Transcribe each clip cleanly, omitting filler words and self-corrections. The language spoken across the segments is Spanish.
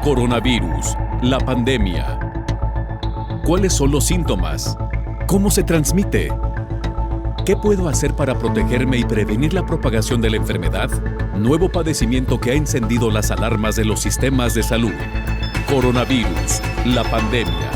Coronavirus, la pandemia. ¿Cuáles son los síntomas? ¿Cómo se transmite? ¿Qué puedo hacer para protegerme y prevenir la propagación de la enfermedad? Nuevo padecimiento que ha encendido las alarmas de los sistemas de salud. Coronavirus, la pandemia.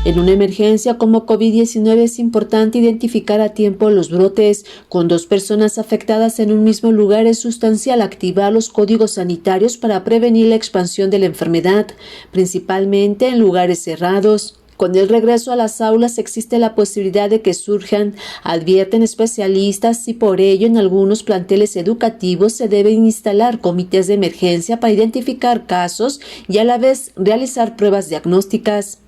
En una emergencia como COVID-19 es importante identificar a tiempo los brotes. Con 2 personas afectadas en un mismo lugar es sustancial activar los códigos sanitarios para prevenir la expansión de la enfermedad, principalmente en lugares cerrados. Con el regreso a las aulas existe la posibilidad de que surjan, advierten especialistas, y por ello en algunos planteles educativos se deben instalar comités de emergencia para identificar casos y a la vez realizar pruebas diagnósticas.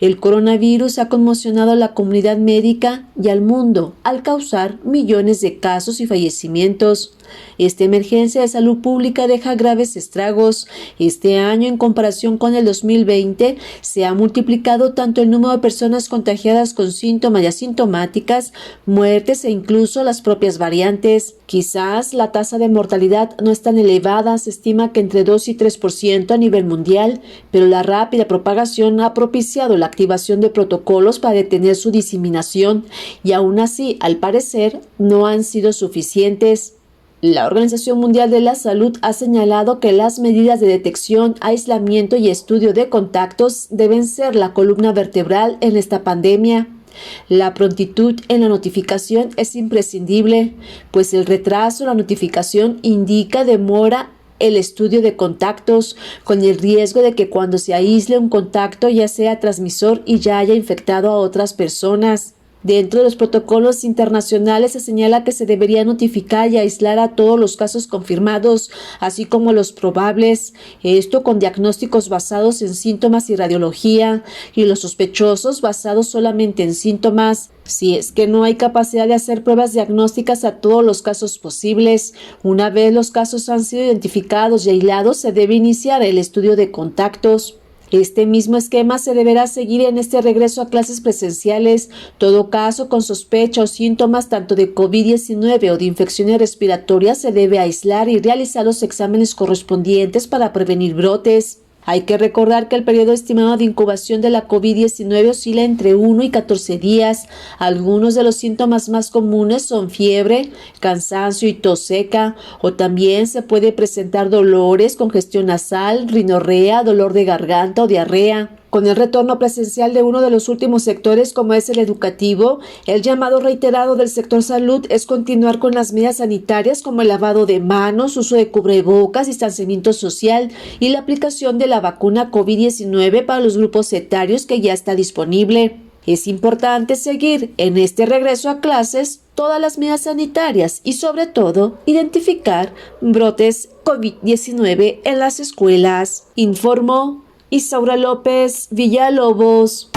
El coronavirus ha conmocionado a la comunidad médica y al mundo al causar millones de casos y fallecimientos. Esta emergencia de salud pública deja graves estragos. Este año, en comparación con el 2020, se ha multiplicado tanto el número de personas contagiadas con síntomas y asintomáticas, muertes e incluso las propias variantes. Quizás la tasa de mortalidad no es tan elevada, se estima que entre 2 y 3% a nivel mundial, pero la rápida propagación ha propiciado la activación de protocolos para detener su diseminación y aún así, al parecer, no han sido suficientes. La Organización Mundial de la Salud ha señalado que las medidas de detección, aislamiento y estudio de contactos deben ser la columna vertebral en esta pandemia. La prontitud en la notificación es imprescindible, pues el retraso en la notificación indica demora el estudio de contactos, con el riesgo de que cuando se aísle un contacto ya sea transmisor y ya haya infectado a otras personas. Dentro de los protocolos internacionales se señala que se debería notificar y aislar a todos los casos confirmados, así como los probables, esto con diagnósticos basados en síntomas y radiología, y los sospechosos basados solamente en síntomas. Si es que no hay capacidad de hacer pruebas diagnósticas a todos los casos posibles, una vez los casos han sido identificados y aislados, se debe iniciar el estudio de contactos. Este mismo esquema se deberá seguir en este regreso a clases presenciales. Todo caso con sospecha o síntomas tanto de COVID-19 o de infecciones respiratorias se debe aislar y realizar los exámenes correspondientes para prevenir brotes. Hay que recordar que el periodo estimado de incubación de la COVID-19 oscila entre 1 y 14 días. Algunos de los síntomas más comunes son fiebre, cansancio y tos seca, o también se puede presentar dolores, congestión nasal, rinorrea, dolor de garganta o diarrea. Con el retorno presencial de uno de los últimos sectores, como es el educativo, el llamado reiterado del sector salud es continuar con las medidas sanitarias como el lavado de manos, uso de cubrebocas, distanciamiento social y la aplicación de la vacuna COVID-19 para los grupos etarios que ya está disponible. Es importante seguir en este regreso a clases todas las medidas sanitarias y sobre todo identificar brotes COVID-19 en las escuelas, informó Isaura López Villalobos.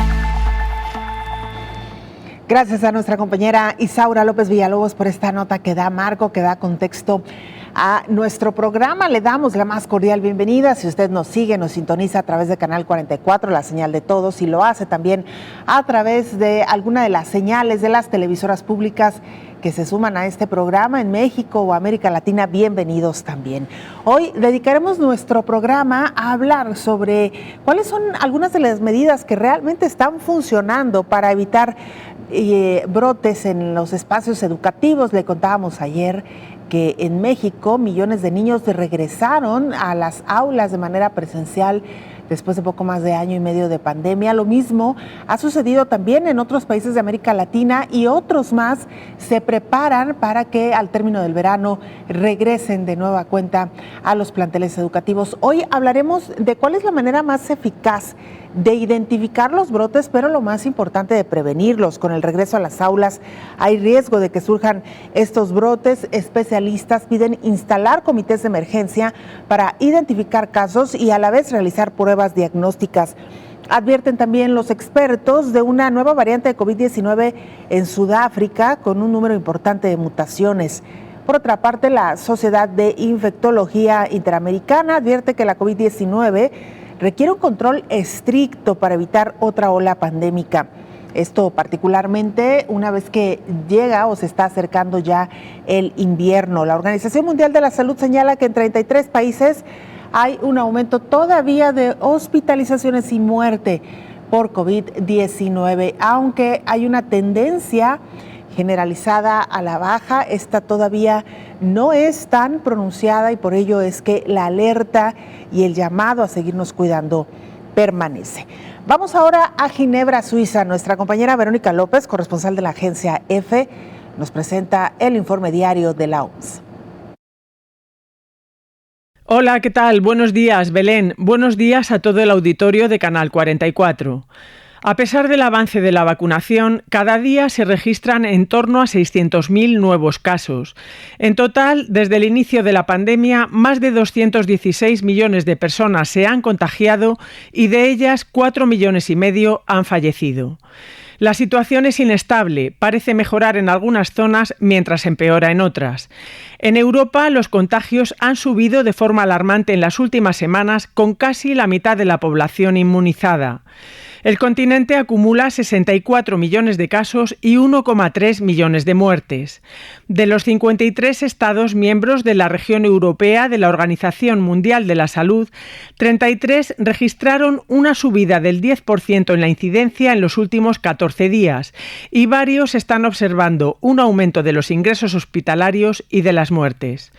Gracias a nuestra compañera Isaura López Villalobos por esta nota que da marco, que da contexto a nuestro programa. Le damos la más cordial bienvenida. Si usted nos sigue, nos sintoniza a través de Canal 44, la señal de todos, y lo hace también a través de alguna de las señales de las televisoras públicas que se suman a este programa en México o América Latina, bienvenidos también. Hoy dedicaremos nuestro programa a hablar sobre cuáles son algunas de las medidas que realmente están funcionando para evitar brotes en los espacios educativos. Le contábamos ayer que en México millones de niños regresaron a las aulas de manera presencial después de poco más de año y medio de pandemia. Lo mismo ha sucedido también en otros países de América Latina y otros más se preparan para que al término del verano regresen de nueva cuenta a los planteles educativos. Hoy hablaremos de cuál es la manera más eficaz de identificar los brotes, pero lo más importante, de prevenirlos. Con el regreso a las aulas hay riesgo de que surjan estos brotes. Especialistas piden instalar comités de emergencia para identificar casos y a la vez realizar pruebas diagnósticas. Advierten también los expertos de una nueva variante de COVID-19 en Sudáfrica con un número importante de mutaciones. Por otra parte, la Sociedad de Infectología Interamericana advierte que la COVID-19 requiere un control estricto para evitar otra ola pandémica. Esto particularmente una vez que llega o se está acercando ya el invierno. La Organización Mundial de la Salud señala que en 33 países hay un aumento todavía de hospitalizaciones y muerte por COVID-19, aunque hay una tendencia generalizada a la baja. Esta todavía no es tan pronunciada y por ello es que la alerta y el llamado a seguirnos cuidando permanece. Vamos ahora a Ginebra, Suiza. Nuestra compañera Verónica López, corresponsal de la agencia EFE, nos presenta el informe diario de la OMS. Hola, ¿qué tal? Buenos días, Belén. Buenos días a todo el auditorio de Canal 44. A pesar del avance de la vacunación, cada día se registran en torno a 600.000 nuevos casos. En total, desde el inicio de la pandemia, más de 216 millones de personas se han contagiado y de ellas 4,5 millones han fallecido. La situación es inestable, parece mejorar en algunas zonas mientras empeora en otras. En Europa, los contagios han subido de forma alarmante en las últimas semanas, con casi la mitad de la población inmunizada. El continente acumula 64 millones de casos y 1,3 millones de muertes. De los 53 Estados miembros de la región europea de la Organización Mundial de la Salud, 33 registraron una subida del 10% en la incidencia en los últimos 14 días y varios están observando un aumento de los ingresos hospitalarios y de las muertes.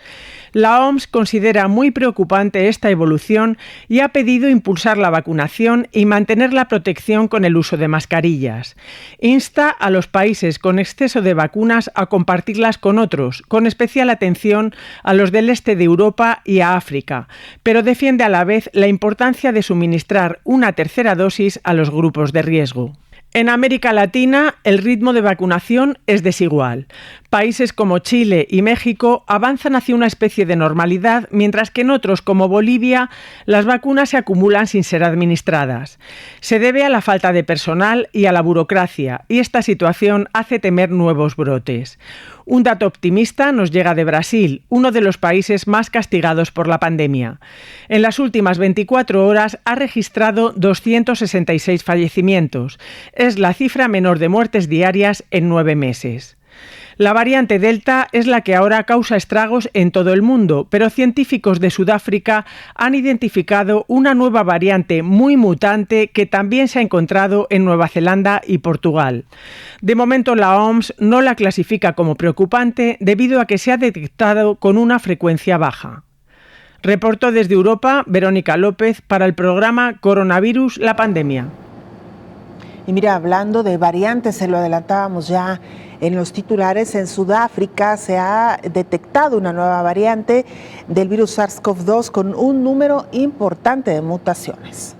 La OMS considera muy preocupante esta evolución y ha pedido impulsar la vacunación y mantener la protección con el uso de mascarillas. Insta a los países con exceso de vacunas a compartirlas con otros, con especial atención a los del este de Europa y a África, pero defiende a la vez la importancia de suministrar una tercera dosis a los grupos de riesgo. En América Latina, el ritmo de vacunación es desigual. Países como Chile y México avanzan hacia una especie de normalidad, mientras que en otros, como Bolivia, las vacunas se acumulan sin ser administradas. Se debe a la falta de personal y a la burocracia, y esta situación hace temer nuevos brotes. Un dato optimista nos llega de Brasil, uno de los países más castigados por la pandemia. En las últimas 24 horas ha registrado 266 fallecimientos. Es la cifra menor de muertes diarias en 9 meses. La variante Delta es la que ahora causa estragos en todo el mundo, pero científicos de Sudáfrica han identificado una nueva variante muy mutante que también se ha encontrado en Nueva Zelanda y Portugal. De momento la OMS no la clasifica como preocupante debido a que se ha detectado con una frecuencia baja. Reportó desde Europa Verónica López para el programa Coronavirus, la pandemia. Y mira, hablando de variantes, se lo adelantábamos ya en los titulares, en Sudáfrica se ha detectado una nueva variante del virus SARS-CoV-2 con un número importante de mutaciones.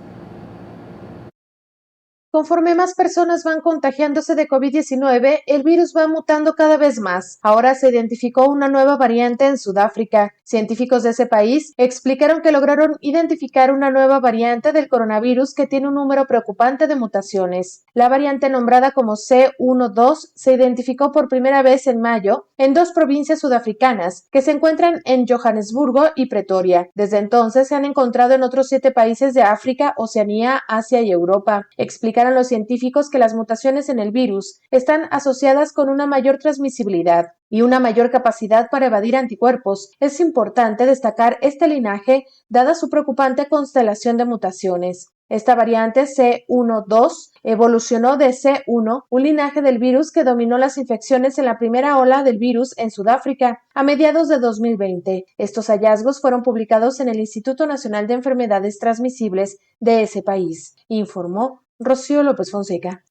Conforme más personas van contagiándose de COVID-19, el virus va mutando cada vez más. Ahora se identificó una nueva variante en Sudáfrica. Científicos de ese país explicaron que lograron identificar una nueva variante del coronavirus que tiene un número preocupante de mutaciones. La variante nombrada como C12 se identificó por primera vez en mayo en 2 provincias sudafricanas que se encuentran en Johannesburgo y Pretoria. Desde entonces se han encontrado en otros 7 países de África, Oceanía, Asia y Europa. Explicaron los científicos que las mutaciones en el virus están asociadas con una mayor transmisibilidad y una mayor capacidad para evadir anticuerpos. Es importante destacar este linaje dada su preocupante constelación de mutaciones. Esta variante C12 evolucionó de C1, un linaje del virus que dominó las infecciones en la primera ola del virus en Sudáfrica a mediados de 2020. Estos hallazgos fueron publicados en el Instituto Nacional de Enfermedades Transmisibles de ese país, informó Rocío López Fonseca.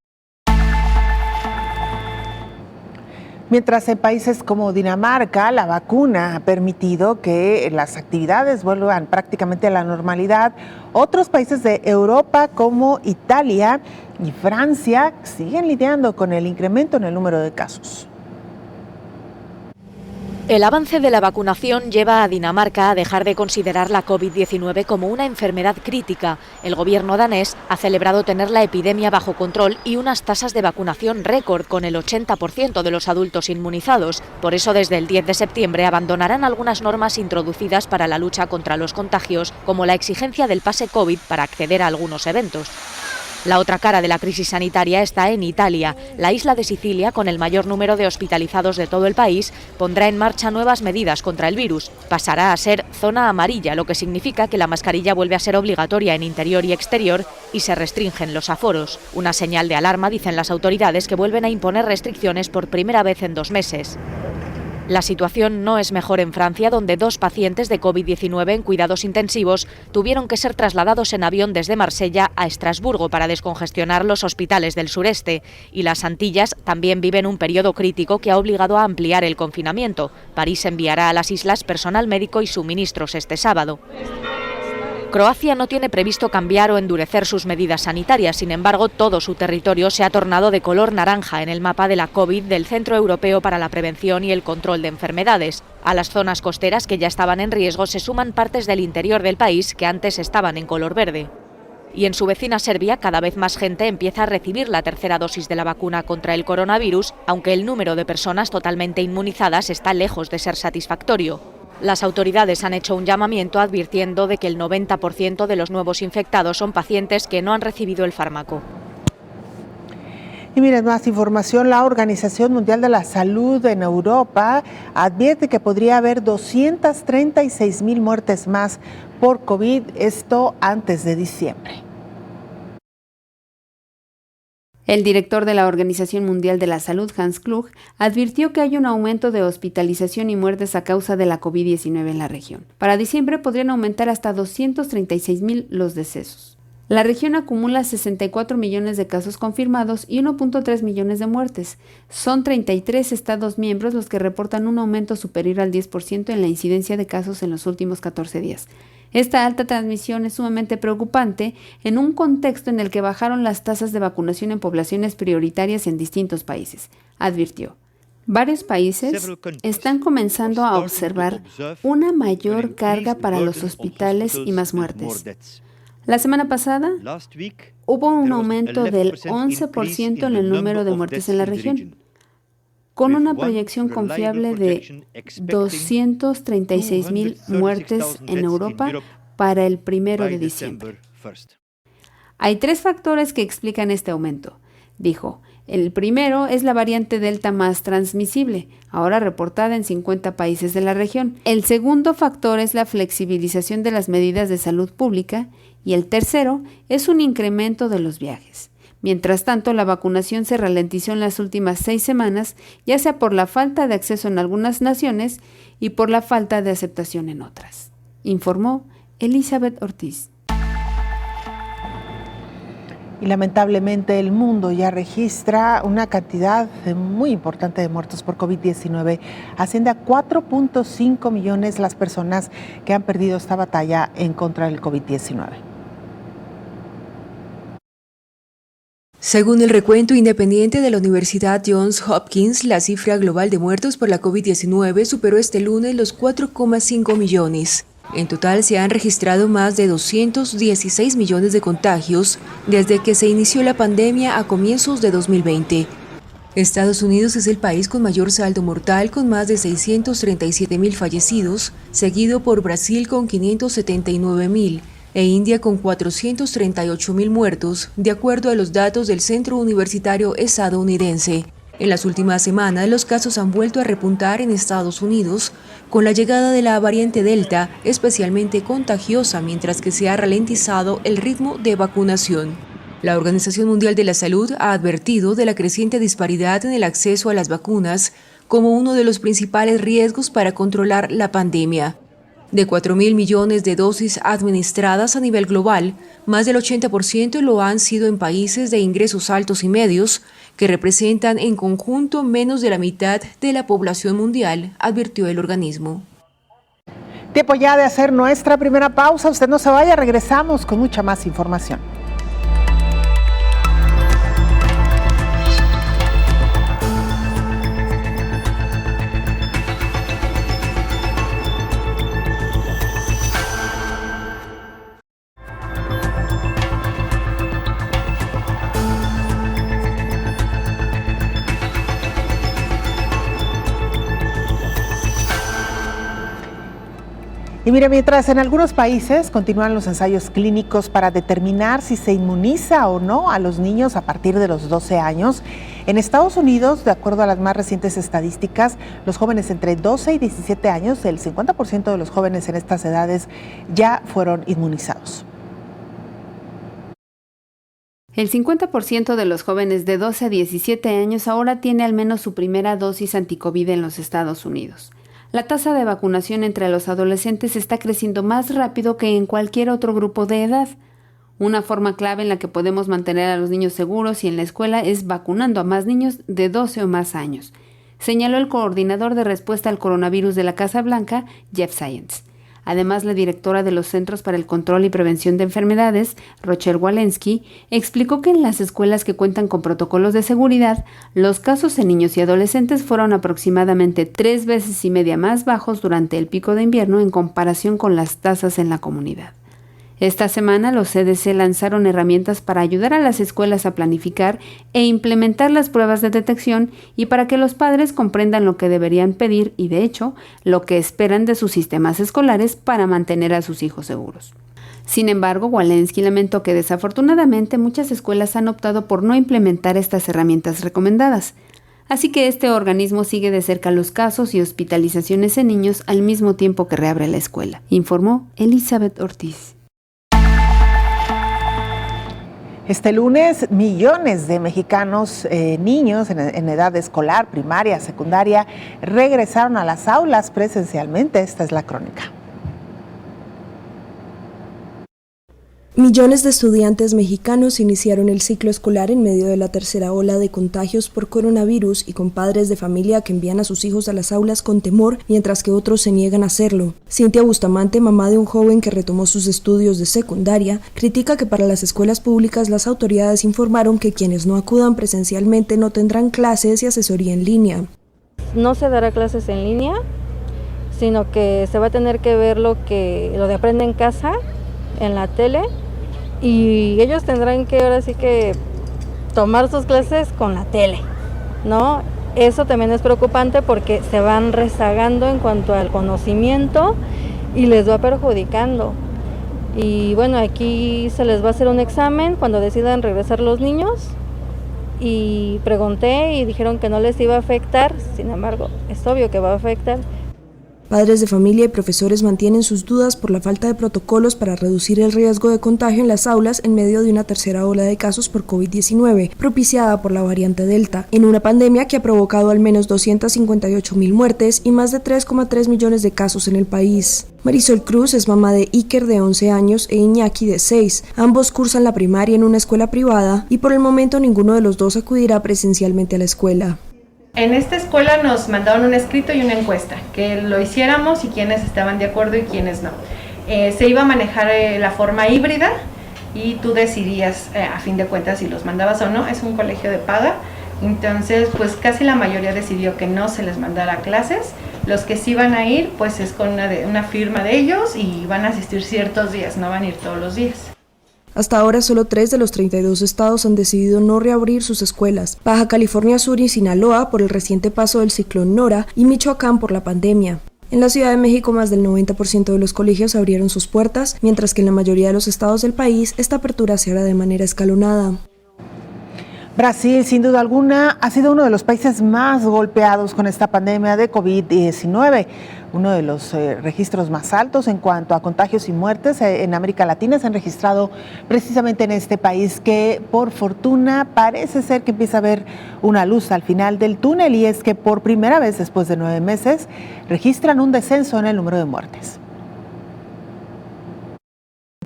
Mientras en países como Dinamarca la vacuna ha permitido que las actividades vuelvan prácticamente a la normalidad, otros países de Europa como Italia y Francia siguen lidiando con el incremento en el número de casos. El avance de la vacunación lleva a Dinamarca a dejar de considerar la COVID-19 como una enfermedad crítica. El gobierno danés ha celebrado tener la epidemia bajo control y unas tasas de vacunación récord con el 80% de los adultos inmunizados. Por eso, desde el 10 de septiembre abandonarán algunas normas introducidas para la lucha contra los contagios, como la exigencia del pase COVID para acceder a algunos eventos. La otra cara de la crisis sanitaria está en Italia. La isla de Sicilia, con el mayor número de hospitalizados de todo el país, pondrá en marcha nuevas medidas contra el virus. Pasará a ser zona amarilla, lo que significa que la mascarilla vuelve a ser obligatoria en interior y exterior y se restringen los aforos. Una señal de alarma, dicen las autoridades, que vuelven a imponer restricciones por primera vez en 2 meses. La situación no es mejor en Francia, donde 2 pacientes de COVID-19 en cuidados intensivos tuvieron que ser trasladados en avión desde Marsella a Estrasburgo para descongestionar los hospitales del sureste. Y las Antillas también viven un periodo crítico que ha obligado a ampliar el confinamiento. París enviará a las islas personal médico y suministros este sábado. Croacia no tiene previsto cambiar o endurecer sus medidas sanitarias, sin embargo, todo su territorio se ha tornado de color naranja en el mapa de la COVID del Centro Europeo para la Prevención y el Control de Enfermedades. A las zonas costeras que ya estaban en riesgo se suman partes del interior del país que antes estaban en color verde. Y en su vecina Serbia, cada vez más gente empieza a recibir la tercera dosis de la vacuna contra el coronavirus, aunque el número de personas totalmente inmunizadas está lejos de ser satisfactorio. Las autoridades han hecho un llamamiento advirtiendo de que el 90% de los nuevos infectados son pacientes que no han recibido el fármaco. Y miren, más información, la Organización Mundial de la Salud en Europa advierte que podría haber 236,000 muertes más por COVID, esto antes de diciembre. El director de la Organización Mundial de la Salud, Hans Kluge, advirtió que hay un aumento de hospitalización y muertes a causa de la COVID-19 en la región. Para diciembre podrían aumentar hasta 236,000 los decesos. La región acumula 64 millones de casos confirmados y 1.3 millones de muertes. Son 33 estados miembros los que reportan un aumento superior al 10% en la incidencia de casos en los últimos 14 días. Esta alta transmisión es sumamente preocupante en un contexto en el que bajaron las tasas de vacunación en poblaciones prioritarias en distintos países, advirtió. Varios países están comenzando a observar una mayor carga para los hospitales y más muertes. La semana pasada hubo un aumento del 11% en el número de muertes en la región, con una proyección confiable de 236,000 muertes en Europa para el 1 de diciembre. Hay 3 factores que explican este aumento, dijo. El primero es la variante Delta más transmisible, ahora reportada en 50 países de la región. El segundo factor es la flexibilización de las medidas de salud pública y el tercero es un incremento de los viajes. Mientras tanto, la vacunación se ralentizó en las últimas 6 semanas, ya sea por la falta de acceso en algunas naciones y por la falta de aceptación en otras, informó Elizabeth Ortiz. Y lamentablemente el mundo ya registra una cantidad muy importante de muertos por COVID-19. Asciende a 4.5 millones las personas que han perdido esta batalla en contra del COVID-19. Según el recuento independiente de la Universidad Johns Hopkins, la cifra global de muertos por la COVID-19 superó este lunes los 4,5 millones. En total se han registrado más de 216 millones de contagios desde que se inició la pandemia a comienzos de 2020. Estados Unidos es el país con mayor saldo mortal, con más de 637,000 fallecidos, seguido por Brasil con 579,000 e India con 438,000 muertos, de acuerdo a los datos del Centro Universitario Estadounidense. En las últimas semanas, los casos han vuelto a repuntar en Estados Unidos con la llegada de la variante Delta, especialmente contagiosa, mientras que se ha ralentizado el ritmo de vacunación. La Organización Mundial de la Salud ha advertido de la creciente disparidad en el acceso a las vacunas como uno de los principales riesgos para controlar la pandemia. De 4.000 millones de dosis administradas a nivel global, más del 80% lo han sido en países de ingresos altos y medios, que representan en conjunto menos de la mitad de la población mundial, advirtió el organismo. Tiempo ya de hacer nuestra primera pausa. Usted no se vaya, regresamos con mucha más información. Y mire, mientras en algunos países continúan los ensayos clínicos para determinar si se inmuniza o no a los niños a partir de los 12 años, en Estados Unidos, de acuerdo a las más recientes estadísticas, los jóvenes entre 12 y 17 años, el 50% de los jóvenes en estas edades ya fueron inmunizados. El 50% de los jóvenes de 12 a 17 años ahora tiene al menos su primera dosis anticovid en los Estados Unidos. La tasa de vacunación entre los adolescentes está creciendo más rápido que en cualquier otro grupo de edad. Una forma clave en la que podemos mantener a los niños seguros y en la escuela es vacunando a más niños de 12 o más años, señaló el coordinador de respuesta al coronavirus de la Casa Blanca, Jeff Zients. Además, la directora de los Centros para el Control y Prevención de Enfermedades, Rochelle Walensky, explicó que en las escuelas que cuentan con protocolos de seguridad, los casos en niños y adolescentes fueron aproximadamente 3,5 veces más bajos durante el pico de invierno en comparación con las tasas en la comunidad. Esta semana los CDC lanzaron herramientas para ayudar a las escuelas a planificar e implementar las pruebas de detección y para que los padres comprendan lo que deberían pedir y, de hecho, lo que esperan de sus sistemas escolares para mantener a sus hijos seguros. Sin embargo, Walensky lamentó que desafortunadamente muchas escuelas han optado por no implementar estas herramientas recomendadas. Así que este organismo sigue de cerca los casos y hospitalizaciones en niños al mismo tiempo que reabre la escuela, informó Elizabeth Ortiz. Este lunes, millones de mexicanos, niños en edad escolar, primaria, secundaria, regresaron a las aulas presencialmente. Esta es la crónica. Millones de estudiantes mexicanos iniciaron el ciclo escolar en medio de la tercera ola de contagios por coronavirus y con padres de familia que envían a sus hijos a las aulas con temor, mientras que otros se niegan a hacerlo. Cintia Bustamante, mamá de un joven que retomó sus estudios de secundaria, critica que para las escuelas públicas las autoridades informaron que quienes no acudan presencialmente no tendrán clases y asesoría en línea. No se dará clases en línea, sino que se va a tener que ver lo de Aprende en Casa en la tele. Y ellos tendrán que ahora sí que tomar sus clases con la tele, ¿no? Eso también es preocupante porque se van rezagando en cuanto al conocimiento y les va perjudicando. Y bueno, aquí se les va a hacer un examen cuando decidan regresar los niños y pregunté y dijeron que no les iba a afectar, sin embargo, es obvio que va a afectar. Padres de familia y profesores mantienen sus dudas por la falta de protocolos para reducir el riesgo de contagio en las aulas en medio de una tercera ola de casos por COVID-19, propiciada por la variante Delta, en una pandemia que ha provocado al menos 258,000 muertes y más de 3,3 millones de casos en el país. Marisol Cruz es mamá de Iker, de 11 años, e Iñaki, de 6. Ambos cursan la primaria en una escuela privada y por el momento ninguno de los dos acudirá presencialmente a la escuela. En esta escuela nos mandaron un escrito y una encuesta, que lo hiciéramos y quienes estaban de acuerdo y quienes no. Se iba a manejar la forma híbrida y tú decidías a fin de cuentas si los mandabas o no. Es un colegio de paga, entonces pues casi la mayoría decidió que no se les mandara clases. Los que sí van a ir pues es con una firma de ellos y van a asistir ciertos días, no van a ir todos los días. Hasta ahora, solo 3 de los 32 estados han decidido no reabrir sus escuelas: Baja California Sur y Sinaloa por el reciente paso del ciclón Nora y Michoacán por la pandemia. En la Ciudad de México, más del 90% de los colegios abrieron sus puertas, mientras que en la mayoría de los estados del país esta apertura se hará de manera escalonada. Brasil, sin duda alguna, ha sido uno de los países más golpeados con esta pandemia de COVID-19. Uno de los registros más altos en cuanto a contagios y muertes en América Latina se han registrado precisamente en este país, que por fortuna parece ser que empieza a haber una luz al final del túnel, y es que por primera vez después de 9 meses registran un descenso en el número de muertes.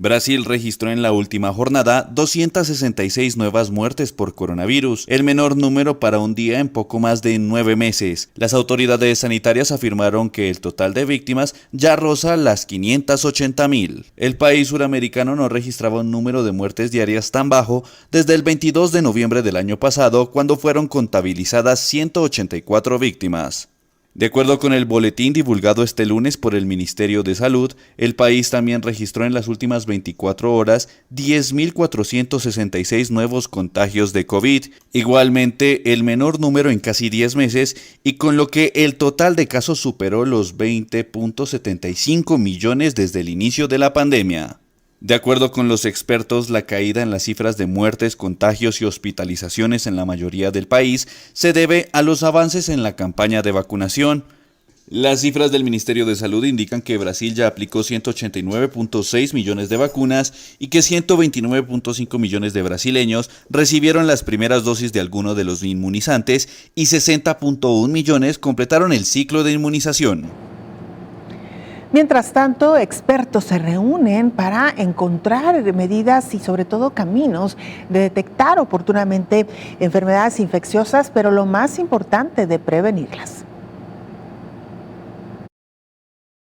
Brasil registró en la última jornada 266 nuevas muertes por coronavirus, el menor número para un día en poco más de 9 meses. Las autoridades sanitarias afirmaron que el total de víctimas ya roza las 580,000. El país suramericano no registraba un número de muertes diarias tan bajo desde el 22 de noviembre del año pasado, cuando fueron contabilizadas 184 víctimas. De acuerdo con el boletín divulgado este lunes por el Ministerio de Salud, el país también registró en las últimas 24 horas 10.466 nuevos contagios de COVID, igualmente el menor número en casi 10 meses, y con lo que el total de casos superó los 20.75 millones desde el inicio de la pandemia. De acuerdo con los expertos, la caída en las cifras de muertes, contagios y hospitalizaciones en la mayoría del país se debe a los avances en la campaña de vacunación. Las cifras del Ministerio de Salud indican que Brasil ya aplicó 189.6 millones de vacunas y que 129.5 millones de brasileños recibieron las primeras dosis de alguno de los inmunizantes y 60.1 millones completaron el ciclo de inmunización. Mientras tanto, expertos se reúnen para encontrar medidas y sobre todo caminos de detectar oportunamente enfermedades infecciosas, pero lo más importante, de prevenirlas.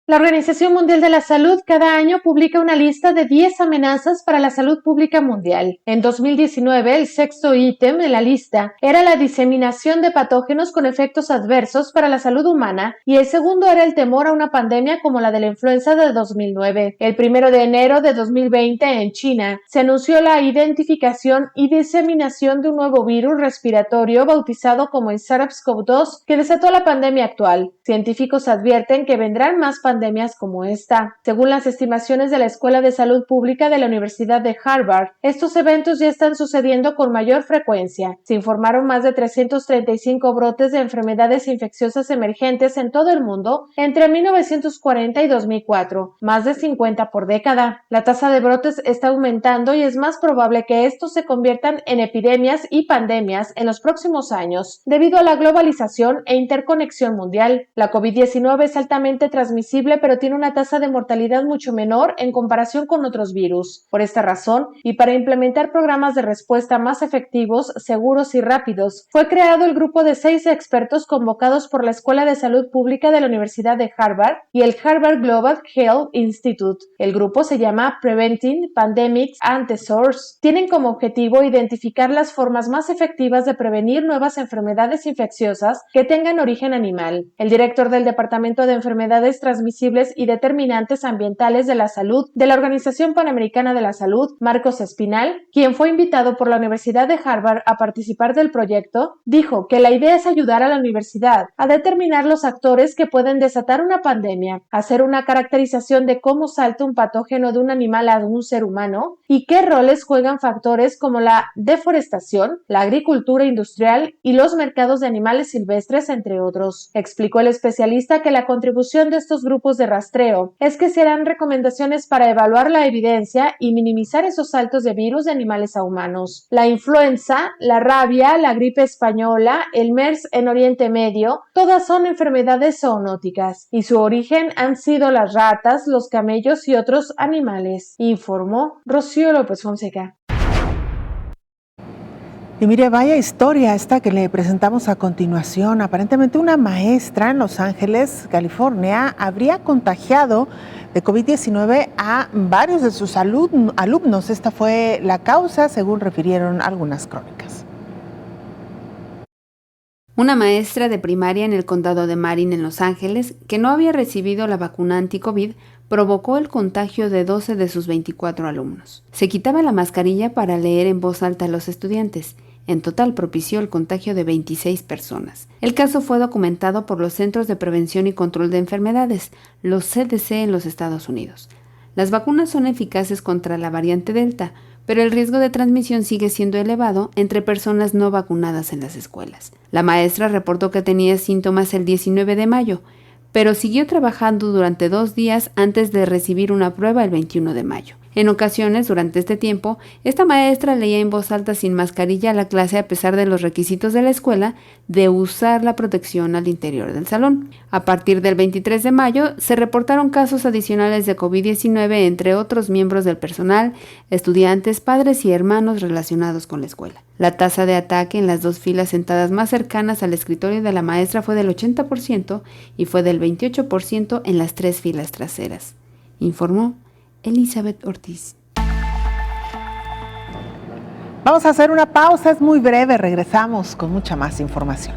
La Organización Mundial de la Salud cada año publica una lista de 10 amenazas para la salud pública mundial. En 2019, el sexto ítem de la lista era la diseminación de patógenos con efectos adversos para la salud humana y el segundo era el temor a una pandemia como la de la influenza de 2009. El 1 de enero de 2020 en China se anunció la identificación y diseminación de un nuevo virus respiratorio bautizado como el SARS-CoV-2 que desató la pandemia actual. Científicos advierten que vendrán más pandemias como esta. Según las estimaciones de la Escuela de Salud Pública de la Universidad de Harvard, estos eventos ya están sucediendo con mayor frecuencia. Se informaron más de 335 brotes de enfermedades infecciosas emergentes en todo el mundo entre 1940 y 2004, más de 50 por década. La tasa de brotes está aumentando y es más probable que estos se conviertan en epidemias y pandemias en los próximos años, debido a la globalización e interconexión mundial. La COVID-19 es altamente transmisible, pero tiene una tasa de mortalidad mucho menor en comparación con otros virus. Por esta razón, y para implementar programas de respuesta más efectivos, seguros y rápidos, fue creado el grupo de 6 expertos convocados por la Escuela de Salud Pública de la Universidad de Harvard y el Harvard Global Health Institute. El grupo se llama Preventing Pandemics at the Source. Tienen como objetivo identificar las formas más efectivas de prevenir nuevas enfermedades infecciosas que tengan origen animal. El director del Departamento de Enfermedades Transmisibles y Determinantes Ambientales de la Salud de la Organización Panamericana de la Salud, Marcos Espinal, quien fue invitado por la Universidad de Harvard a participar del proyecto, dijo que la idea es ayudar a la universidad a determinar los actores que pueden desatar una pandemia, hacer una caracterización de cómo salta un patógeno de un animal a un ser humano y qué roles juegan factores como la deforestación, la agricultura industrial y los mercados de animales silvestres, entre otros. Explicó el especialista que la contribución de estos grupos de rastreo es que se harán recomendaciones para evaluar la evidencia y minimizar esos saltos de virus de animales a humanos. La influenza, la rabia, la gripe española, el MERS en Oriente Medio, todas son enfermedades zoonóticas y su origen han sido las ratas, los camellos y otros animales, informó Rocío López Fonseca. Y mire, vaya historia esta que le presentamos a continuación. Aparentemente una maestra en Los Ángeles, California, habría contagiado de COVID-19 a varios de sus alumnos. Esta fue la causa, según refirieron algunas crónicas. Una maestra de primaria en el condado de Marin, en Los Ángeles, que no había recibido la vacuna anti-COVID, provocó el contagio de 12 de sus 24 alumnos. Se quitaba la mascarilla para leer en voz alta a los estudiantes. En total propició el contagio de 26 personas. El caso fue documentado por los Centros de Prevención y Control de Enfermedades, los CDC en los Estados Unidos. Las vacunas son eficaces contra la variante Delta, pero el riesgo de transmisión sigue siendo elevado entre personas no vacunadas en las escuelas. La maestra reportó que tenía síntomas el 19 de mayo, pero siguió trabajando durante 2 días antes de recibir una prueba el 21 de mayo. En ocasiones, durante este tiempo, esta maestra leía en voz alta sin mascarilla a la clase a pesar de los requisitos de la escuela de usar la protección al interior del salón. A partir del 23 de mayo, se reportaron casos adicionales de COVID-19 entre otros miembros del personal, estudiantes, padres y hermanos relacionados con la escuela. La tasa de ataque en las 2 filas sentadas más cercanas al escritorio de la maestra fue del 80% y fue del 28% en las 3 filas traseras, informó Elizabeth Ortiz. Vamos a hacer una pausa, es muy breve, regresamos con mucha más información.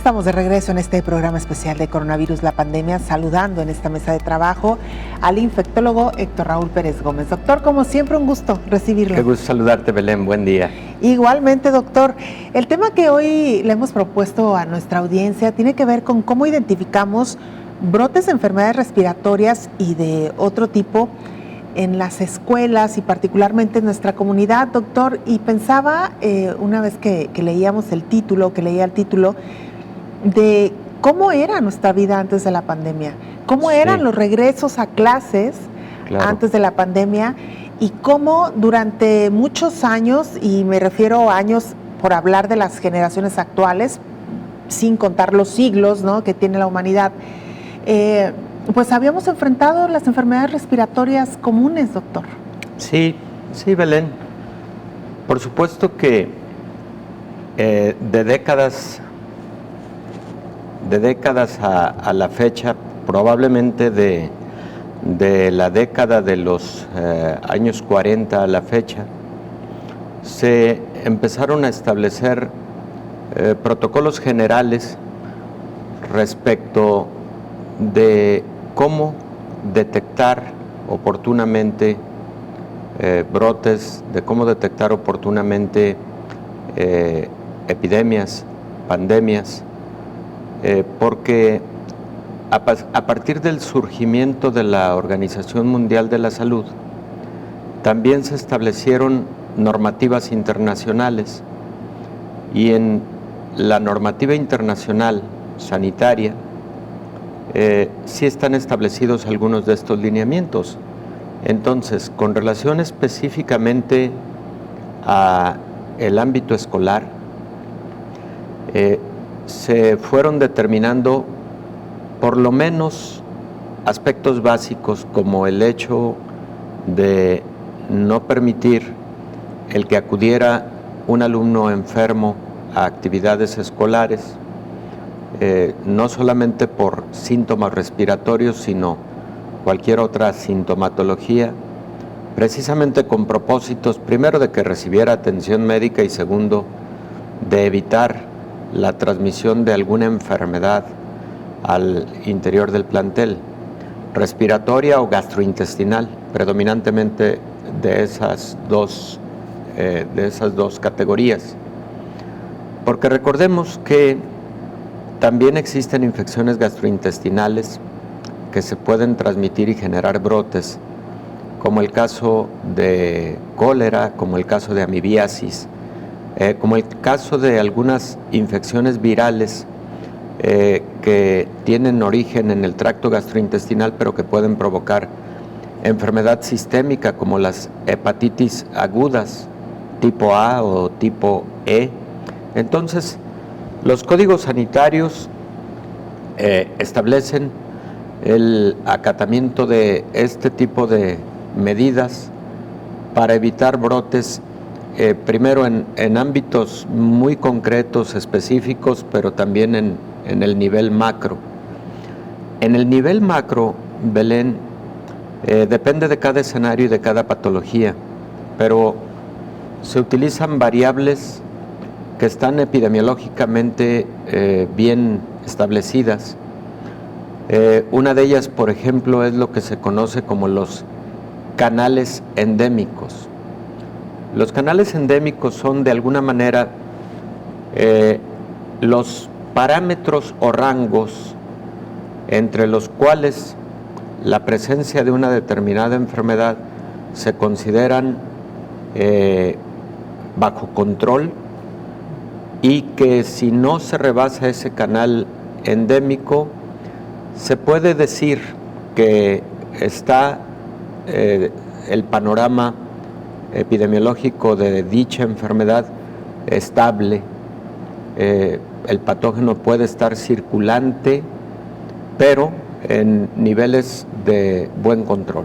estamos de regreso en este programa especial de Coronavirus, la pandemia, saludando en esta mesa de trabajo al infectólogo Héctor Raúl Pérez Gómez. Doctor, como siempre, un gusto recibirlo. Qué gusto saludarte, Belén. Buen día. Igualmente, doctor. El tema que hoy le hemos propuesto a nuestra audiencia tiene que ver con cómo identificamos brotes de enfermedades respiratorias y de otro tipo en las escuelas y particularmente en nuestra comunidad, doctor, y pensaba una vez que leía el título, de cómo era nuestra vida antes de la pandemia, cómo eran los regresos a clases antes de la pandemia y cómo durante muchos años, y me refiero a años por hablar de las generaciones actuales, sin contar los siglos, ¿no?, que tiene la humanidad, pues habíamos enfrentado las enfermedades respiratorias comunes, doctor. Sí, Belén. Por supuesto que de décadas a la fecha, probablemente de la década de los años 40 a la fecha, se empezaron a establecer protocolos generales respecto de cómo detectar oportunamente brotes, de cómo detectar oportunamente epidemias, pandemias, porque a partir del surgimiento de la Organización Mundial de la Salud, también se establecieron normativas internacionales, y en la normativa internacional sanitaria sí están establecidos algunos de estos lineamientos. Entonces, con relación específicamente a el ámbito escolar, se fueron determinando por lo menos aspectos básicos, como el hecho de no permitir el que acudiera un alumno enfermo a actividades escolares, no solamente por síntomas respiratorios, sino cualquier otra sintomatología, precisamente con propósitos, primero, de que recibiera atención médica y segundo, de evitar la transmisión de alguna enfermedad al interior del plantel, respiratoria o gastrointestinal, predominantemente de esas dos categorías. Porque recordemos que también existen infecciones gastrointestinales que se pueden transmitir y generar brotes, como el caso de cólera, como el caso de amibiasis, como el caso de algunas infecciones virales que tienen origen en el tracto gastrointestinal, pero que pueden provocar enfermedad sistémica, como las hepatitis agudas tipo A o tipo E. Entonces, los códigos sanitarios establecen el acatamiento de este tipo de medidas para evitar brotes, primero en ámbitos muy concretos, específicos, pero también en el nivel macro. En el nivel macro, Belén, depende de cada escenario y de cada patología, pero se utilizan variables que están epidemiológicamente bien establecidas. Una de ellas, por ejemplo, es lo que se conoce como los canales endémicos. Los canales endémicos son, de alguna manera, los parámetros o rangos entre los cuales la presencia de una determinada enfermedad se consideran bajo control, y que si no se rebasa ese canal endémico, se puede decir que está el panorama epidemiológico de dicha enfermedad estable. El patógeno puede estar circulante, pero en niveles de buen control.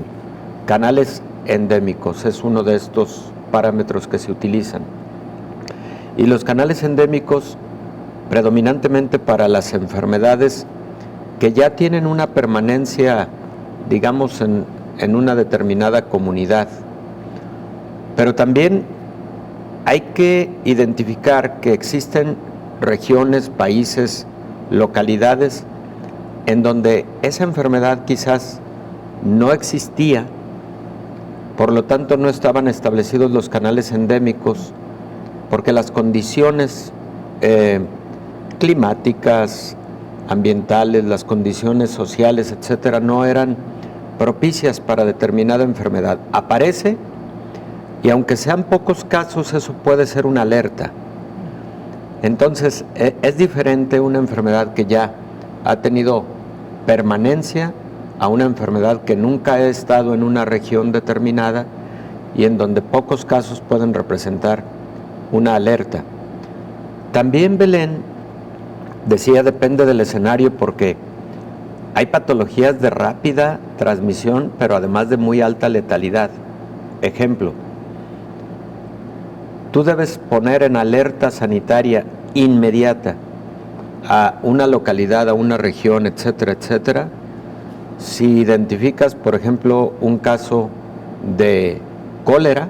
Canales endémicos es uno de estos parámetros que se utilizan. Y los canales endémicos, predominantemente para las enfermedades que ya tienen una permanencia, digamos, en una determinada comunidad. Pero también hay que identificar que existen regiones, países localidades en donde esa enfermedad quizás no existía, por lo tanto no estaban establecidos los canales endémicos, porque las condiciones climáticas, ambientales, las condiciones sociales, etcétera, no eran propicias para determinada enfermedad. Aparece y aunque sean pocos casos, eso puede ser una alerta. Entonces, es diferente una enfermedad que ya ha tenido permanencia a una enfermedad que nunca ha estado en una región determinada y en donde pocos casos pueden representar una alerta. También, Belén, decía, depende del escenario, porque hay patologías de rápida transmisión, pero además de muy alta letalidad. Ejemplo, tú debes poner en alerta sanitaria inmediata a una localidad, a una región, etcétera, etcétera, si identificas, por ejemplo, un caso de cólera,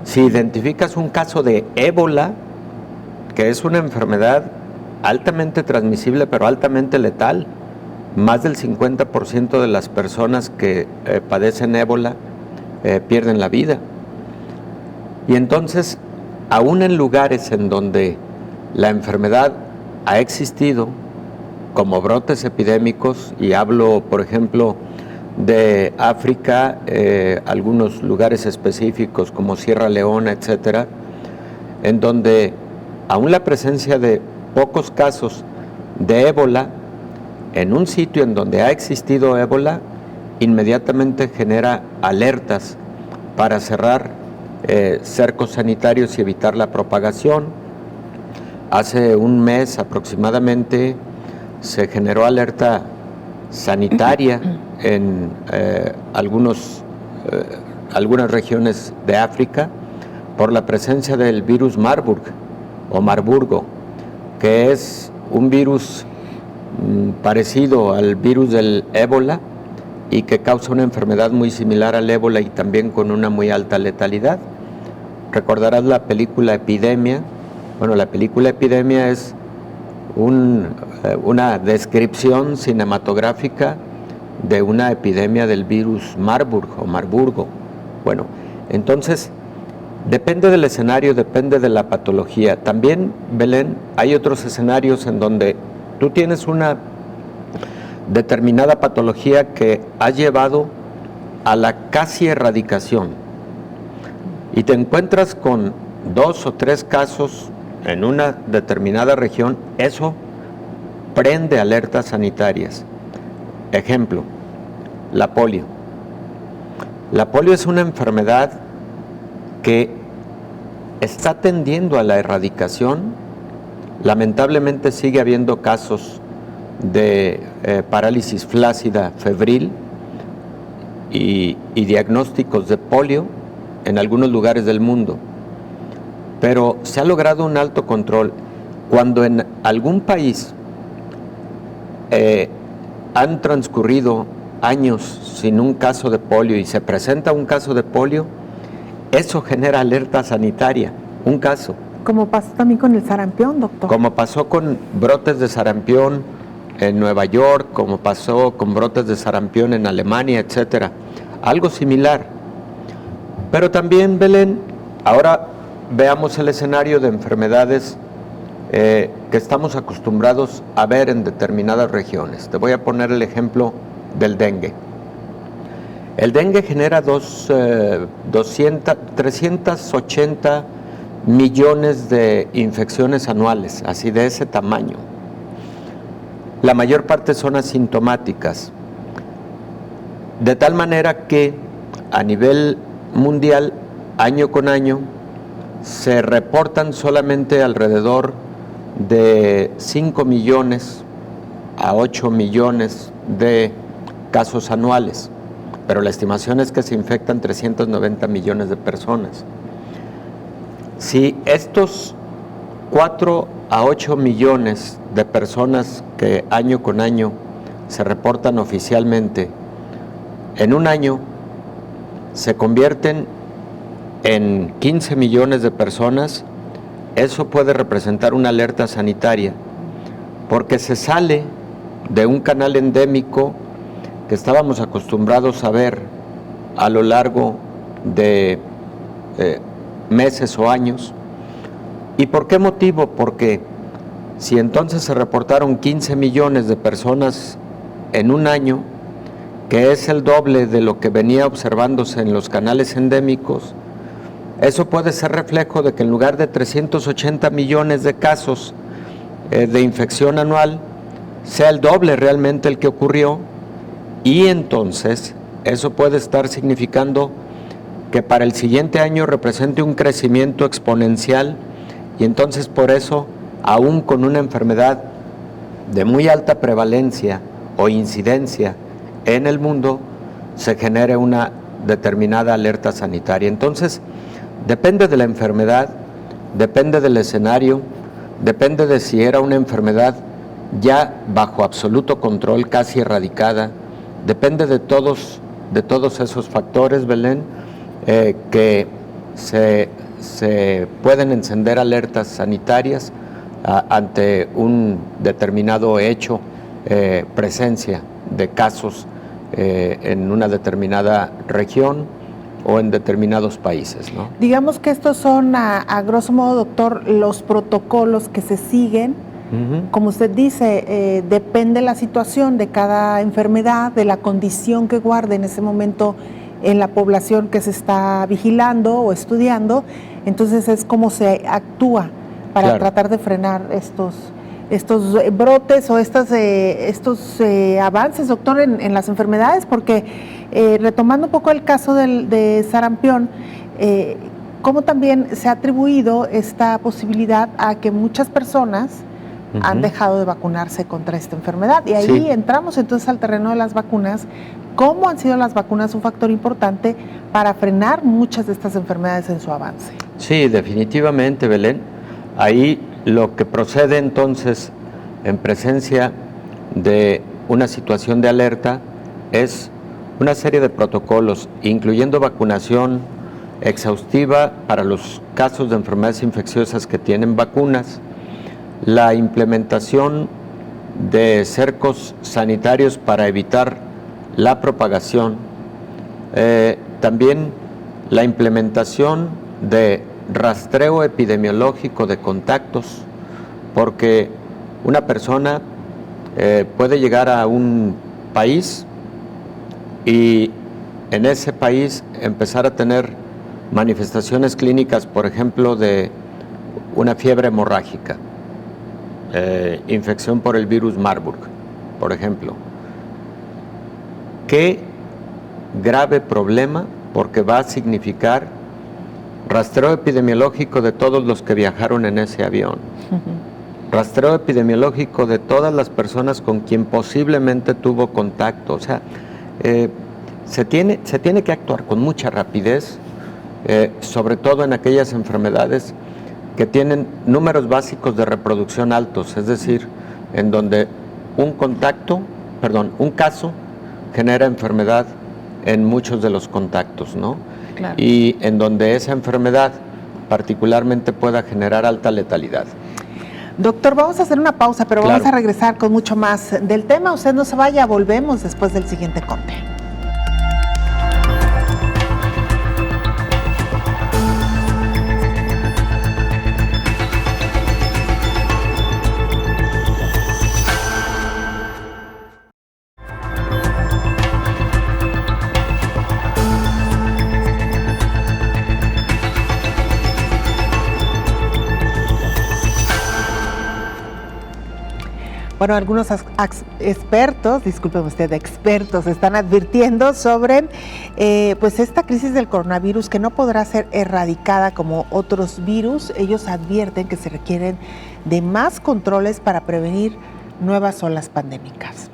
si identificas un caso de ébola, que es una enfermedad altamente transmisible, pero altamente letal. Más del 50% de las personas que padecen ébola pierden la vida. Y entonces, aún en lugares en donde la enfermedad ha existido, como brotes epidémicos, y hablo, por ejemplo, de África, algunos lugares específicos como Sierra Leona, etcétera, en donde aún la presencia de pocos casos de ébola, en un sitio en donde ha existido ébola, inmediatamente genera alertas para cerrar cercos sanitarios y evitar la propagación. Hace un mes aproximadamente se generó alerta sanitaria en algunas regiones de África por la presencia del virus Marburg o Marburgo, que es un virus parecido al virus del ébola y que causa una enfermedad muy similar al ébola y también con una muy alta letalidad. Recordarás la película Epidemia. Bueno, la película Epidemia es una descripción cinematográfica de una epidemia del virus Marburg o Marburgo. Bueno, entonces depende del escenario, depende de la patología. También, Belén, hay otros escenarios en donde tú tienes una determinada patología que ha llevado a la casi erradicación y te encuentras con 2 o 3 casos en una determinada región. Eso prende alertas sanitarias. Ejemplo, la polio. La polio es una enfermedad que está tendiendo a la erradicación. Lamentablemente sigue habiendo casos de parálisis flácida febril y diagnósticos de polio en algunos lugares del mundo, pero se ha logrado un alto control. Cuando en algún país han transcurrido años sin un caso de polio y se presenta un caso de polio, eso genera alerta sanitaria, un caso. Como pasó también con el sarampión, doctor. Como pasó con brotes de sarampión en Nueva York, como pasó con brotes de sarampión en Alemania, etcétera. Algo similar. Pero también, Belén, ahora veamos el escenario de enfermedades que estamos acostumbrados a ver en determinadas regiones. Te voy a poner el ejemplo del dengue. El dengue genera 380 millones de infecciones anuales, así de ese tamaño. La mayor parte son asintomáticas, de tal manera que a nivel mundial, año con año, se reportan solamente alrededor de 5 millones a 8 millones de casos anuales, pero la estimación es que se infectan 390 millones de personas. Si estos 4 a 8 millones de personas que año con año se reportan oficialmente, en un año se convierten en 15 millones de personas, eso puede representar una alerta sanitaria, porque se sale de un canal endémico que estábamos acostumbrados a ver a lo largo de meses o años. ¿Y por qué motivo? Porque si entonces se reportaron 15 millones de personas en un año, que es el doble de lo que venía observándose en los canales endémicos, eso puede ser reflejo de que en lugar de 380 millones de casos de infección anual, sea el doble realmente el que ocurrió, y entonces eso puede estar significando que para el siguiente año represente un crecimiento exponencial, y entonces por eso, aún con una enfermedad de muy alta prevalencia o incidencia en el mundo, se genere una determinada alerta sanitaria. Entonces, depende de la enfermedad, depende del escenario, depende de si era una enfermedad ya bajo absoluto control, casi erradicada, depende de todos esos factores, Belén, que se pueden encender alertas sanitarias ante un determinado hecho, presencia de casos en una determinada región o en determinados países, ¿no? Digamos que estos son, a grosso modo, doctor, los protocolos que se siguen. Como usted dice, depende la situación de cada enfermedad, de la condición que guarde en ese momento en la población que se está vigilando o estudiando. Entonces es como se actúa para tratar de frenar estos brotes o estos avances, doctor, en las enfermedades, porque retomando un poco el caso de sarampión, cómo también se ha atribuido esta posibilidad a que muchas personas han dejado de vacunarse contra esta enfermedad, y ahí entramos entonces al terreno de las vacunas. ¿Cómo han sido las vacunas un factor importante para frenar muchas de estas enfermedades en su avance? Sí, definitivamente, Belén. Ahí lo que procede entonces en presencia de una situación de alerta es una serie de protocolos, incluyendo vacunación exhaustiva para los casos de enfermedades infecciosas que tienen vacunas, la implementación de cercos sanitarios para evitar la propagación, también la implementación de rastreo epidemiológico de contactos, porque una persona puede llegar a un país y en ese país empezar a tener manifestaciones clínicas, por ejemplo, de una fiebre hemorrágica, infección por el virus Marburg, por ejemplo. Qué grave problema, porque va a significar rastreo epidemiológico de todos los que viajaron en ese avión, rastreo epidemiológico de todas las personas con quien posiblemente tuvo contacto. O sea, se tiene que actuar con mucha rapidez, sobre todo en aquellas enfermedades que tienen números básicos de reproducción altos, es decir, en donde un caso genera enfermedad en muchos de los contactos, ¿no? Claro. Y en donde esa enfermedad particularmente pueda generar alta letalidad. Doctor, vamos a hacer una pausa, pero vamos a regresar con mucho más del tema. Usted no se vaya, volvemos después del siguiente corte. Bueno, algunos expertos, discúlpeme usted, expertos están advirtiendo sobre pues esta crisis del coronavirus, que no podrá ser erradicada como otros virus. Ellos advierten que se requieren de más controles para prevenir nuevas olas pandémicas.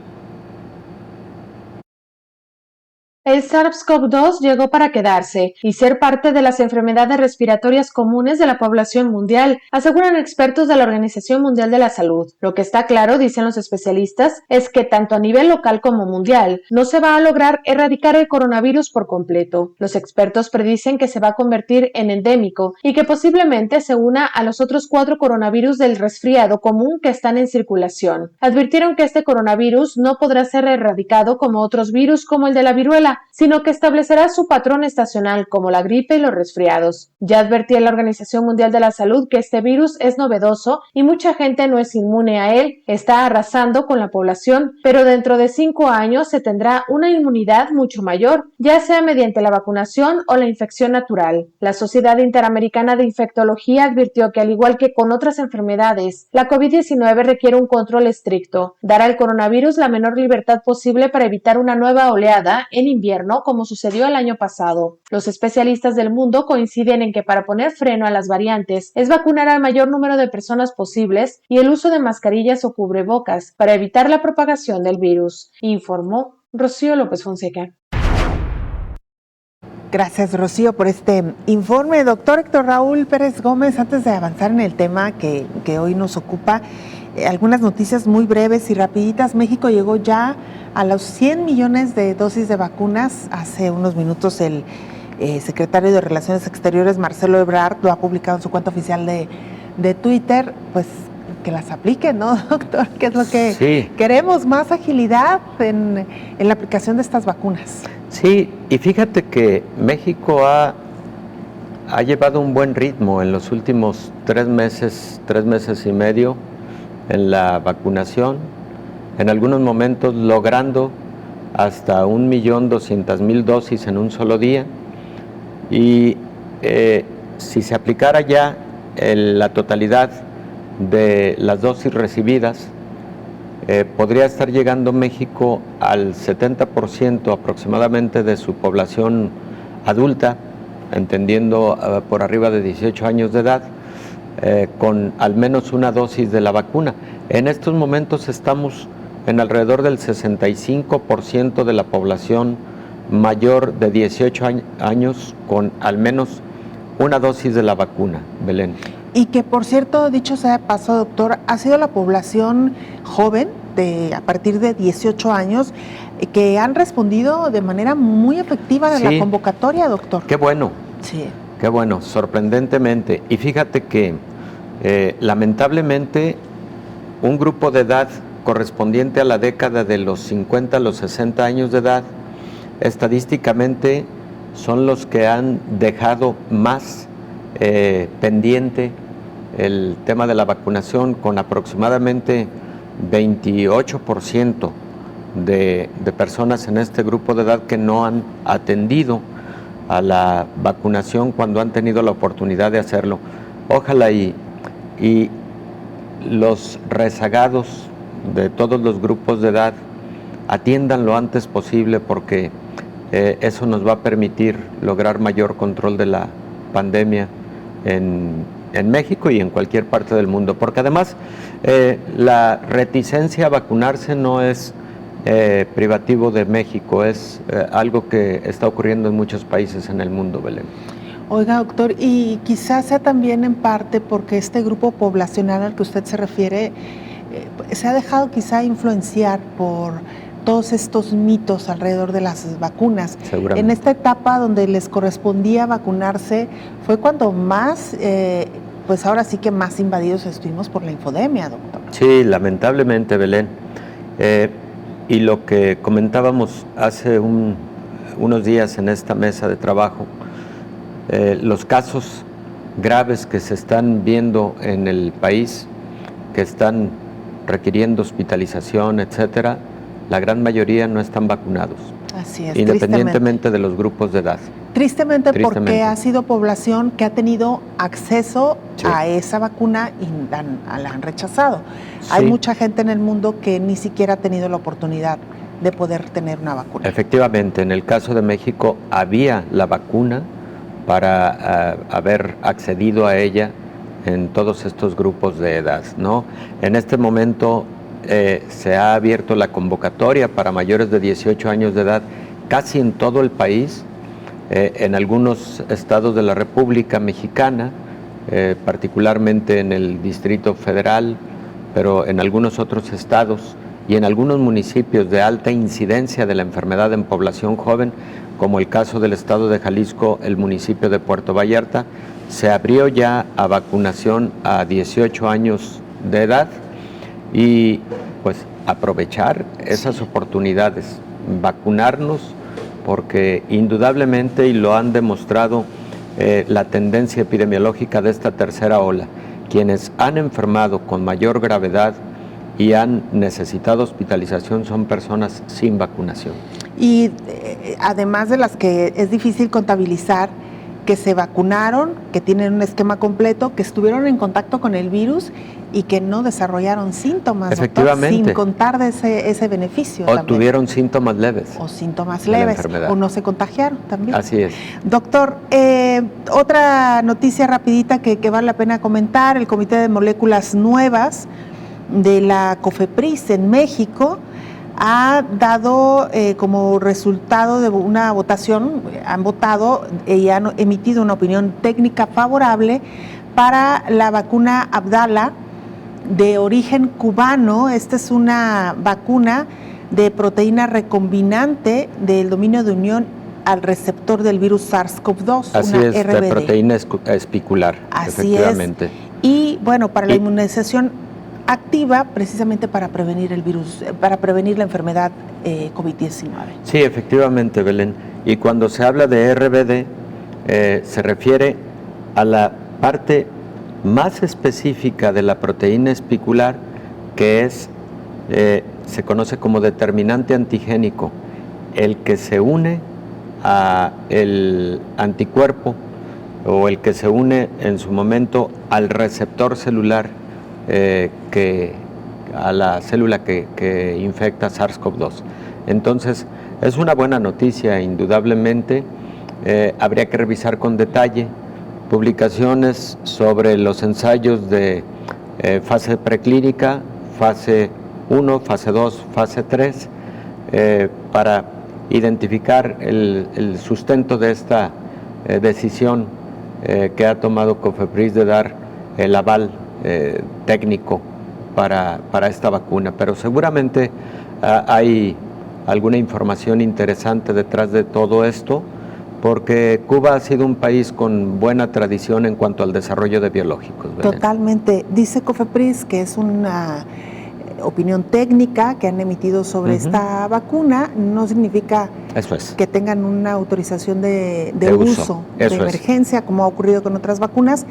El SARS-CoV-2 llegó para quedarse y ser parte de las enfermedades respiratorias comunes de la población mundial, aseguran expertos de la Organización Mundial de la Salud. Lo que está claro, dicen los especialistas, es que tanto a nivel local como mundial no se va a lograr erradicar el coronavirus por completo. Los expertos predicen que se va a convertir en endémico y que posiblemente se una a los otros 4 coronavirus del resfriado común que están en circulación. Advirtieron que este coronavirus no podrá ser erradicado como otros virus como el de la viruela, sino que establecerá su patrón estacional como la gripe y los resfriados. Ya advertía la Organización Mundial de la Salud que este virus es novedoso y mucha gente no es inmune a él, está arrasando con la población, pero dentro de 5 años se tendrá una inmunidad mucho mayor, ya sea mediante la vacunación o la infección natural. La Sociedad Interamericana de Infectología advirtió que al igual que con otras enfermedades, la COVID-19 requiere un control estricto, dar al coronavirus la menor libertad posible para evitar una nueva oleada en invierno como sucedió el año pasado. Los especialistas del mundo coinciden en que para poner freno a las variantes es vacunar al mayor número de personas posibles y el uso de mascarillas o cubrebocas para evitar la propagación del virus, informó Rocío López Fonseca. Gracias, Rocío, por este informe. Doctor Héctor Raúl Pérez Gómez, antes de avanzar en el tema que hoy nos ocupa, algunas noticias muy breves y rapiditas. México llegó ya a los 100 millones de dosis de vacunas. Hace unos minutos el secretario de Relaciones Exteriores, Marcelo Ebrard, lo ha publicado en su cuenta oficial de Twitter. Pues que las apliquen, ¿no, doctor? Que es lo que queremos, más agilidad en la aplicación de estas vacunas. Sí, y fíjate que México ha llevado un buen ritmo en los últimos 3 meses y medio en la vacunación, en algunos momentos logrando hasta 1.200.000 dosis en un solo día, y si se aplicara ya la totalidad de las dosis recibidas, podría estar llegando México al 70% aproximadamente de su población adulta, entendiendo por arriba de 18 años de edad, con al menos una dosis de la vacuna. En estos momentos estamos en alrededor del 65% de la población mayor de 18 años con al menos una dosis de la vacuna, Belén. Y que, por cierto, dicho sea de paso, doctor, ha sido la población joven a partir de 18 años que han respondido de manera muy efectiva a la convocatoria, doctor. Qué bueno. Sí. Qué bueno, sorprendentemente. Y fíjate que lamentablemente un grupo de edad correspondiente a la década de los 50 a los 60 años de edad, estadísticamente son los que han dejado más pendiente el tema de la vacunación, con aproximadamente 28% de personas en este grupo de edad que no han atendido a la vacunación cuando han tenido la oportunidad de hacerlo. Ojalá y los rezagados de todos los grupos de edad atiendan lo antes posible, porque eso nos va a permitir lograr mayor control de la pandemia en México y en cualquier parte del mundo, porque además la reticencia a vacunarse no es privativo de México, es algo que está ocurriendo en muchos países en el mundo, Belén. Oiga, doctor, y quizás sea también en parte porque este grupo poblacional al que usted se refiere se ha dejado quizá influenciar por todos estos mitos alrededor de las vacunas. Seguramente. En esta etapa donde les correspondía vacunarse fue cuando más, pues ahora sí que más invadidos estuvimos por la infodemia, doctor. Sí, lamentablemente, Belén. Y lo que comentábamos hace unos días en esta mesa de trabajo, los casos graves que se están viendo en el país, que están requiriendo hospitalización, etcétera, la gran mayoría no están vacunados. Así es, independientemente de los grupos de edad. Tristemente, porque ha sido población que ha tenido acceso a esa vacuna y la han rechazado. Sí. Hay mucha gente en el mundo que ni siquiera ha tenido la oportunidad de poder tener una vacuna. Efectivamente, en el caso de México había la vacuna para haber accedido a ella en todos estos grupos de edad, ¿no? En este momento se ha abierto la convocatoria para mayores de 18 años de edad casi en todo el país, en algunos estados de la República Mexicana, particularmente en el Distrito Federal, pero en algunos otros estados y en algunos municipios de alta incidencia de la enfermedad en población joven, como el caso del estado de Jalisco, el municipio de Puerto Vallarta, se abrió ya a vacunación a 18 años de edad y pues aprovechar esas oportunidades, vacunarnos, porque indudablemente, y lo han demostrado la tendencia epidemiológica de esta tercera ola, quienes han enfermado con mayor gravedad y han necesitado hospitalización son personas sin vacunación. Y además de las que es difícil contabilizar, que se vacunaron, que tienen un esquema completo, que estuvieron en contacto con el virus y que no desarrollaron síntomas, efectivamente, doctor, sin contar de ese beneficio. O también tuvieron síntomas leves. O síntomas leves, o no se contagiaron también. Así es. Doctor, otra noticia rapidita que vale la pena comentar: el Comité de Moléculas Nuevas de la COFEPRIS en México ha dado como resultado de una votación, han votado y han emitido una opinión técnica favorable para la vacuna Abdala de origen cubano. Esta es una vacuna de proteína recombinante del dominio de unión al receptor del virus SARS-CoV-2, Así una es, RBD. de proteína espicular, Así efectivamente. Es. Y bueno, para la inmunización activa precisamente para prevenir el virus, para prevenir la enfermedad COVID-19. Sí, efectivamente, Belén. Y cuando se habla de RBD, se refiere a la parte más específica de la proteína espicular, que es, se conoce como determinante antigénico, el que se une a el anticuerpo o el que se une en su momento al receptor celular, a la célula que infecta SARS-CoV-2. Entonces, es una buena noticia, indudablemente. Habría que revisar con detalle publicaciones sobre los ensayos de fase preclínica, fase 1, fase 2, fase 3, para identificar el sustento de esta decisión que ha tomado COFEPRIS de dar el aval técnico para esta vacuna, pero seguramente hay alguna información interesante detrás de todo esto, porque Cuba ha sido un país con buena tradición en cuanto al desarrollo de biológicos. Belén. Totalmente. Dice COFEPRIS que es una opinión técnica que han emitido sobre esta vacuna, no significa que tengan una autorización de uso de emergencia, como ha ocurrido con otras vacunas,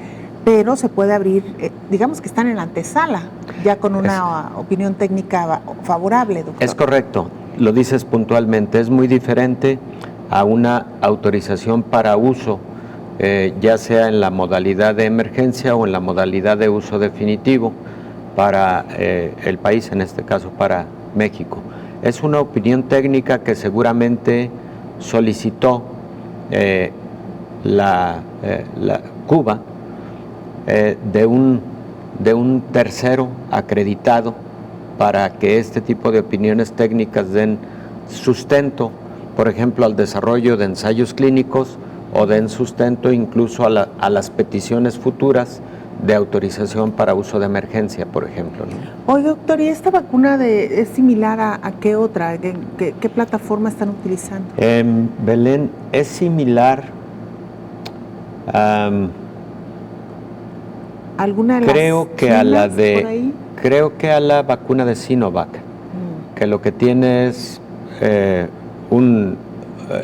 pero se puede abrir, digamos que están en la antesala, ya con una opinión técnica favorable, doctor. Es correcto, lo dices puntualmente, es muy diferente a una autorización para uso, ya sea en la modalidad de emergencia o en la modalidad de uso definitivo para el país, en este caso para México. Es una opinión técnica que seguramente solicitó la Cuba, de un tercero acreditado para que este tipo de opiniones técnicas den sustento, por ejemplo, al desarrollo de ensayos clínicos o den sustento incluso a las peticiones futuras de autorización para uso de emergencia, por ejemplo, ¿no? Oye, doctor, ¿y esta vacuna es similar a qué otra? ¿Qué plataforma están utilizando? Belén, es similar ¿alguna de creo que a la vacuna de Sinovac, que lo que tiene es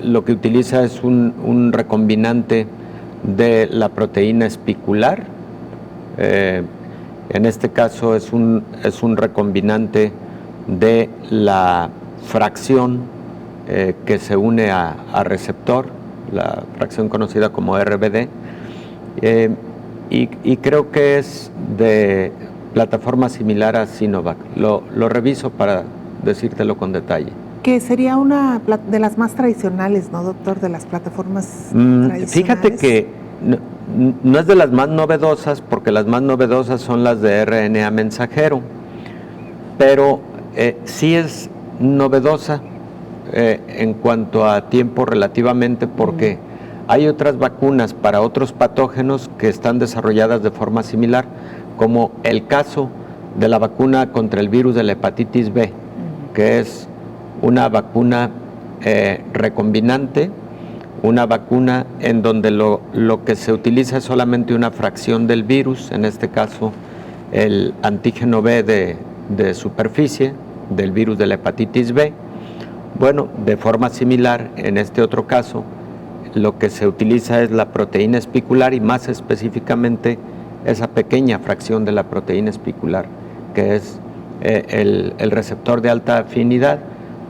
lo que utiliza es un recombinante de la proteína espicular. En este caso es un recombinante de la fracción que se une a receptor, la fracción conocida como RBD, y creo que es de plataforma similar a Sinovac. Lo reviso para decírtelo con detalle. Que sería una de las más tradicionales, ¿no, doctor? De las plataformas tradicionales. Fíjate que no es de las más novedosas, porque las más novedosas son las de RNA mensajero, pero sí es novedosa en cuanto a tiempo relativamente, porque hay otras vacunas para otros patógenos que están desarrolladas de forma similar, como el caso de la vacuna contra el virus de la hepatitis B, que es una vacuna recombinante, una vacuna en donde lo que se utiliza es solamente una fracción del virus, en este caso el antígeno B de superficie del virus de la hepatitis B. Bueno, de forma similar, en este otro caso, lo que se utiliza es la proteína espicular y más específicamente esa pequeña fracción de la proteína espicular, que es el receptor de alta afinidad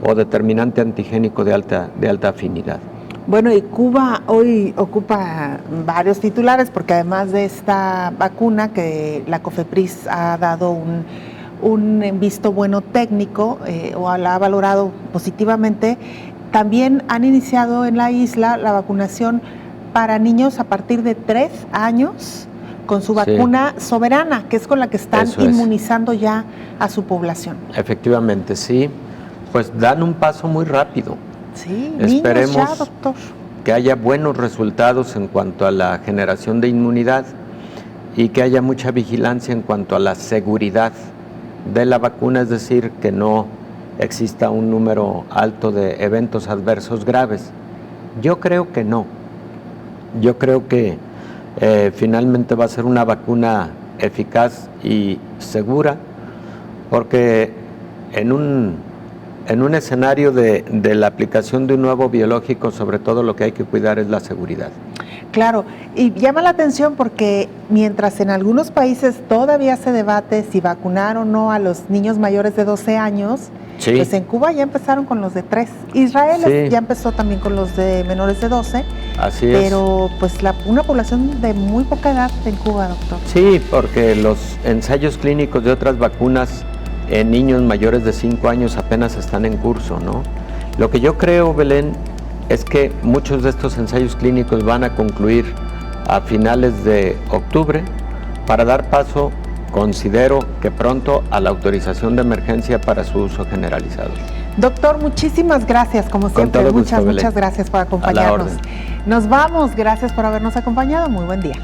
o determinante antigénico de alta afinidad. Bueno, y Cuba hoy ocupa varios titulares porque además de esta vacuna que la COFEPRIS ha dado un visto bueno técnico o la ha valorado positivamente, también han iniciado en la isla la vacunación para niños a partir de 3 años con su vacuna soberana, que es con la que están inmunizando ya a su población. Efectivamente, sí, pues dan un paso muy rápido. Sí, esperemos niños ya, doctor, que haya buenos resultados en cuanto a la generación de inmunidad y que haya mucha vigilancia en cuanto a la seguridad de la vacuna, es decir, que no exista un número alto de eventos adversos graves. Yo creo que no. Yo creo que finalmente va a ser una vacuna eficaz y segura, porque en un escenario de la aplicación de un nuevo biológico, sobre todo lo que hay que cuidar es la seguridad. Claro, y llama la atención porque mientras en algunos países todavía se debate si vacunar o no a los niños mayores de 12 años, pues en Cuba ya empezaron con los de 3. Israel ya empezó también con los de menores de 12. Así pero pues una población de muy poca edad en Cuba, doctor. Sí, porque los ensayos clínicos de otras vacunas en niños mayores de 5 años apenas están en curso, ¿no? Lo que yo creo, Belén, es que muchos de estos ensayos clínicos van a concluir a finales de octubre para dar paso, considero que pronto, a la autorización de emergencia para su uso generalizado. Doctor, muchísimas gracias, como siempre. Muchas gracias por acompañarnos. Nos vamos, gracias por habernos acompañado. Muy buen día.